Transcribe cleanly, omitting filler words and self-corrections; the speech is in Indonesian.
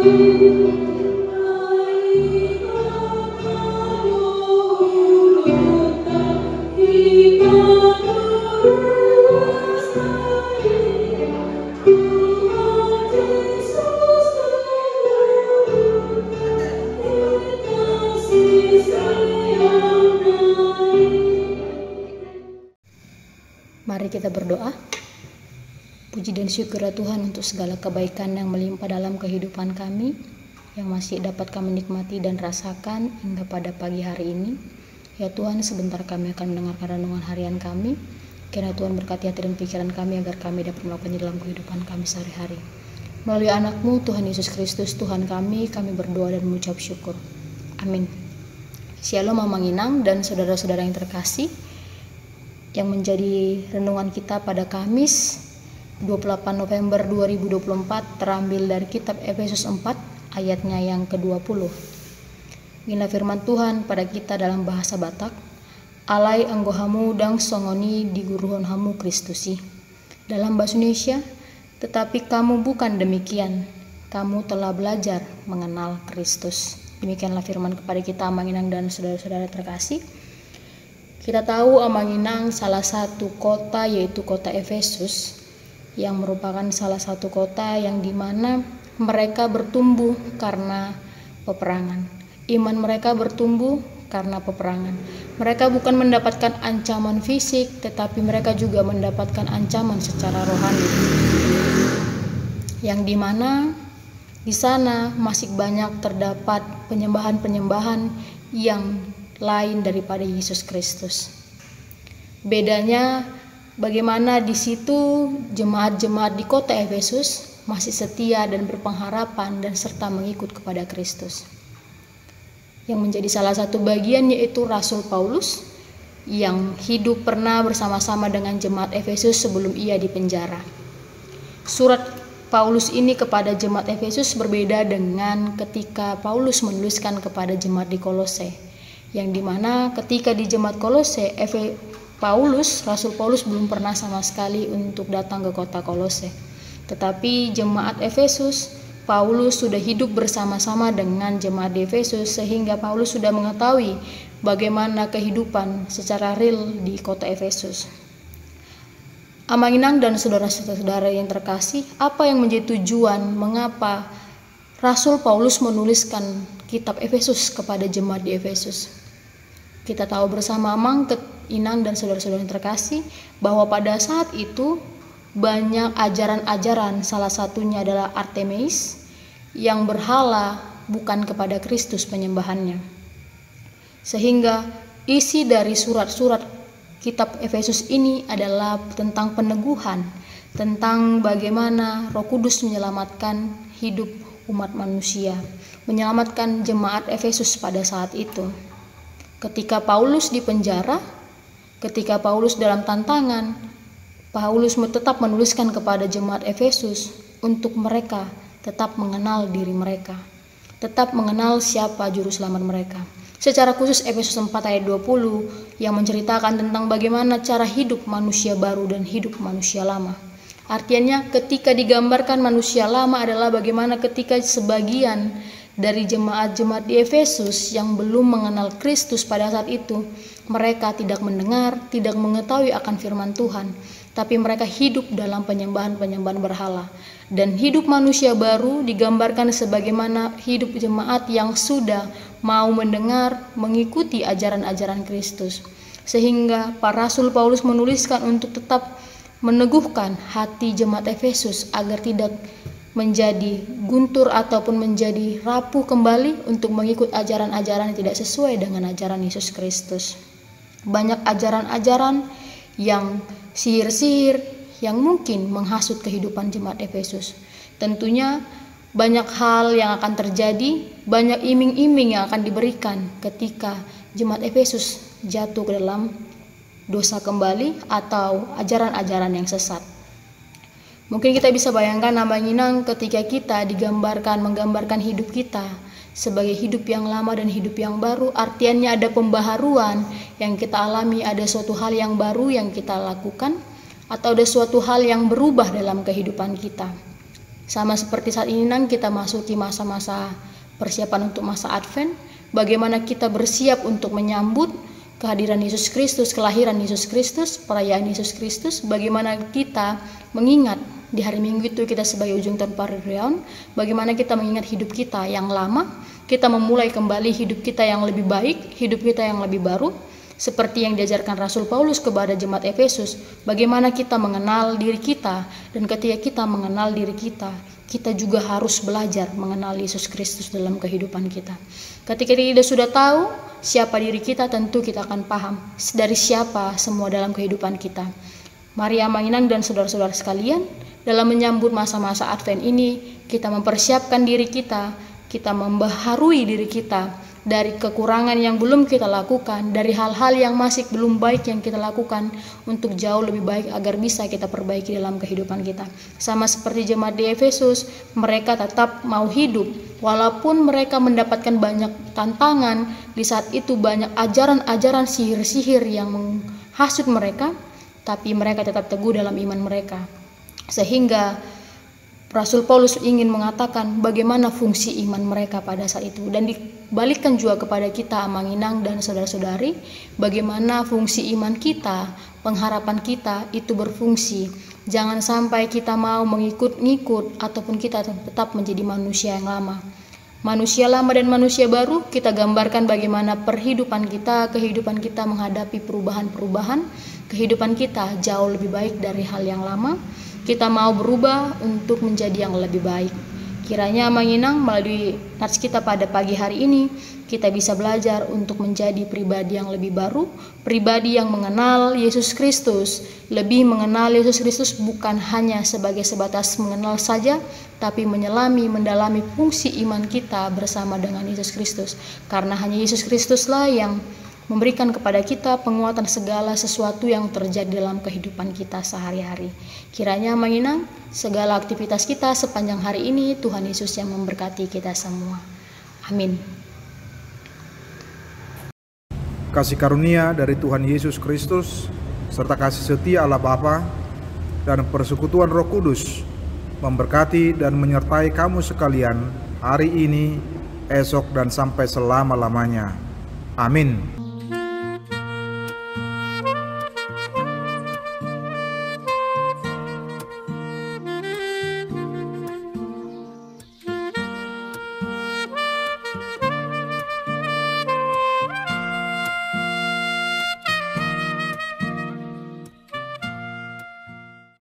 Mari kita berdoa. Puji dan syukur ya Tuhan untuk segala kebaikan yang melimpah dalam kehidupan kami, yang masih dapat kami nikmati dan rasakan hingga pada pagi hari ini. Ya Tuhan, sebentar kami akan mendengarkan renungan harian kami. Kiranya Tuhan berkati hati dan pikiran kami agar kami dapat melakukannya dalam kehidupan kami sehari-hari. Melalui anak-Mu Tuhan Yesus Kristus Tuhan kami berdoa dan mengucap syukur. Amin. Shalom Mama Nginang dan saudara-saudara yang terkasih, yang menjadi renungan kita pada Kamis 28 November 2024 terambil dari kitab Efesus 4 ayatnya yang ke-20. Inilah firman Tuhan pada kita dalam bahasa Batak. Alai anggohamu dang songoni di guruhon hamu Kristusi. Dalam bahasa Indonesia, tetapi kamu bukan demikian. Kamu telah belajar mengenal Kristus. Demikianlah firman kepada kita Amanginang dan saudara-saudara terkasih. Kita tahu Amanginang salah satu kota yaitu kota Efesus, yang merupakan salah satu kota yang dimana mereka bertumbuh karena peperangan. Iman mereka bertumbuh karena peperangan. Mereka bukan mendapatkan ancaman fisik, tetapi mereka juga mendapatkan ancaman secara rohani. Yang dimana di sana masih banyak terdapat penyembahan-penyembahan yang lain daripada Yesus Kristus. Bedanya bagaimana di situ jemaat-jemaat di kota Efesus masih setia dan berpengharapan dan serta mengikut kepada Kristus. Yang menjadi salah satu bagian yaitu Rasul Paulus yang hidup pernah bersama-sama dengan jemaat Efesus sebelum ia dipenjara. Surat Paulus ini kepada jemaat Efesus berbeda dengan ketika Paulus menuliskan kepada jemaat di Kolose, yang dimana ketika di jemaat Kolose Rasul Paulus belum pernah sama sekali untuk datang ke kota Kolose. Tetapi jemaat Efesus, Paulus sudah hidup bersama-sama dengan jemaat di Efesus sehingga Paulus sudah mengetahui bagaimana kehidupan secara real di kota Efesus. Amanginang dan saudara-saudara yang terkasih, apa yang menjadi tujuan mengapa Rasul Paulus menuliskan kitab Efesus kepada jemaat di Efesus? Kita tahu bersama Inang dan saudara-saudara yang terkasih bahwa pada saat itu banyak ajaran-ajaran, salah satunya adalah Artemis yang berhala bukan kepada Kristus penyembahannya. Sehingga isi dari surat-surat kitab Efesus ini adalah tentang peneguhan, tentang bagaimana Roh Kudus menyelamatkan hidup umat manusia, menyelamatkan jemaat Efesus pada saat itu. Ketika Paulus dipenjara, ketika Paulus dalam tantangan, Paulus tetap menuliskan kepada jemaat Efesus untuk mereka tetap mengenal diri mereka, tetap mengenal siapa juru selamat mereka. Secara khusus Efesus 4 ayat 20 yang menceritakan tentang bagaimana cara hidup manusia baru dan hidup manusia lama. Artinya ketika digambarkan manusia lama adalah bagaimana ketika sebagian dari jemaat-jemaat di Efesus yang belum mengenal Kristus pada saat itu, mereka tidak mendengar, tidak mengetahui akan firman Tuhan, tapi mereka hidup dalam penyembahan-penyembahan berhala. Dan hidup manusia baru digambarkan sebagaimana hidup jemaat yang sudah mau mendengar, mengikuti ajaran-ajaran Kristus. Sehingga para Rasul Paulus menuliskan untuk tetap meneguhkan hati jemaat Efesus agar tidak menjadi guntur ataupun menjadi rapuh kembali untuk mengikut ajaran-ajaran yang tidak sesuai dengan ajaran Yesus Kristus. Banyak ajaran-ajaran yang sihir-sihir yang mungkin menghasut kehidupan jemaat Efesus. Tentunya banyak hal yang akan terjadi, banyak iming-iming yang akan diberikan ketika jemaat Efesus jatuh ke dalam dosa kembali atau ajaran-ajaran yang sesat. Mungkin kita bisa bayangkan Amanginang ketika kita menggambarkan hidup kita sebagai hidup yang lama dan hidup yang baru, artiannya ada pembaharuan yang kita alami, ada suatu hal yang baru yang kita lakukan, atau ada suatu hal yang berubah dalam kehidupan kita. Sama seperti saat ini kita masuki masa-masa persiapan untuk masa Advent, bagaimana kita bersiap untuk menyambut kehadiran Yesus Kristus, kelahiran Yesus Kristus, perayaan Yesus Kristus, bagaimana kita mengingat di hari Minggu itu kita sebagai ujung tahun Parireon, bagaimana kita mengingat hidup kita yang lama, kita memulai kembali hidup kita yang lebih baik, hidup kita yang lebih baru, seperti yang diajarkan Rasul Paulus kepada jemaat Efesus, bagaimana kita mengenal diri kita, dan ketika kita mengenal diri kita, kita juga harus belajar mengenal Yesus Kristus dalam kehidupan kita. Ketika kita sudah tahu siapa diri kita, tentu kita akan paham dari siapa semua dalam kehidupan kita. Mari Amanginang dan saudara-saudara sekalian, dalam menyambut masa-masa Advent ini, kita mempersiapkan diri kita membaharui diri kita dari kekurangan yang belum kita lakukan, dari hal-hal yang masih belum baik yang kita lakukan, untuk jauh lebih baik agar bisa kita perbaiki dalam kehidupan kita. Sama seperti jemaat di Efesus, mereka tetap mau hidup walaupun mereka mendapatkan banyak tantangan. Di saat itu banyak ajaran-ajaran sihir-sihir yang menghasut mereka, tapi mereka tetap teguh dalam iman mereka. Sehingga Rasul Paulus ingin mengatakan bagaimana fungsi iman mereka pada saat itu, dan dibalikkan juga kepada kita Amanginang dan saudara-saudari, bagaimana fungsi iman kita, pengharapan kita itu berfungsi. Jangan sampai kita mau mengikut-ngikut ataupun kita tetap menjadi manusia yang lama. Manusia lama dan manusia baru kita gambarkan bagaimana kehidupan kita menghadapi perubahan-perubahan, kehidupan kita jauh lebih baik dari hal yang lama. Kita mau berubah untuk menjadi yang lebih baik. Kiranya Amanginang melalui nats kita pada pagi hari ini, kita bisa belajar untuk menjadi pribadi yang lebih baru, pribadi yang mengenal Yesus Kristus, lebih mengenal Yesus Kristus bukan hanya sebagai sebatas mengenal saja, tapi mendalami fungsi iman kita bersama dengan Yesus Kristus. Karena hanya Yesus Kristuslah yang memberikan kepada kita penguatan segala sesuatu yang terjadi dalam kehidupan kita sehari-hari. Kiranya Amanginang, segala aktivitas kita sepanjang hari ini, Tuhan Yesus yang memberkati kita semua. Amin. Kasih karunia dari Tuhan Yesus Kristus, serta kasih setia Allah Bapa, dan persekutuan Roh Kudus, memberkati dan menyertai kamu sekalian hari ini, esok, dan sampai selama-lamanya. Amin.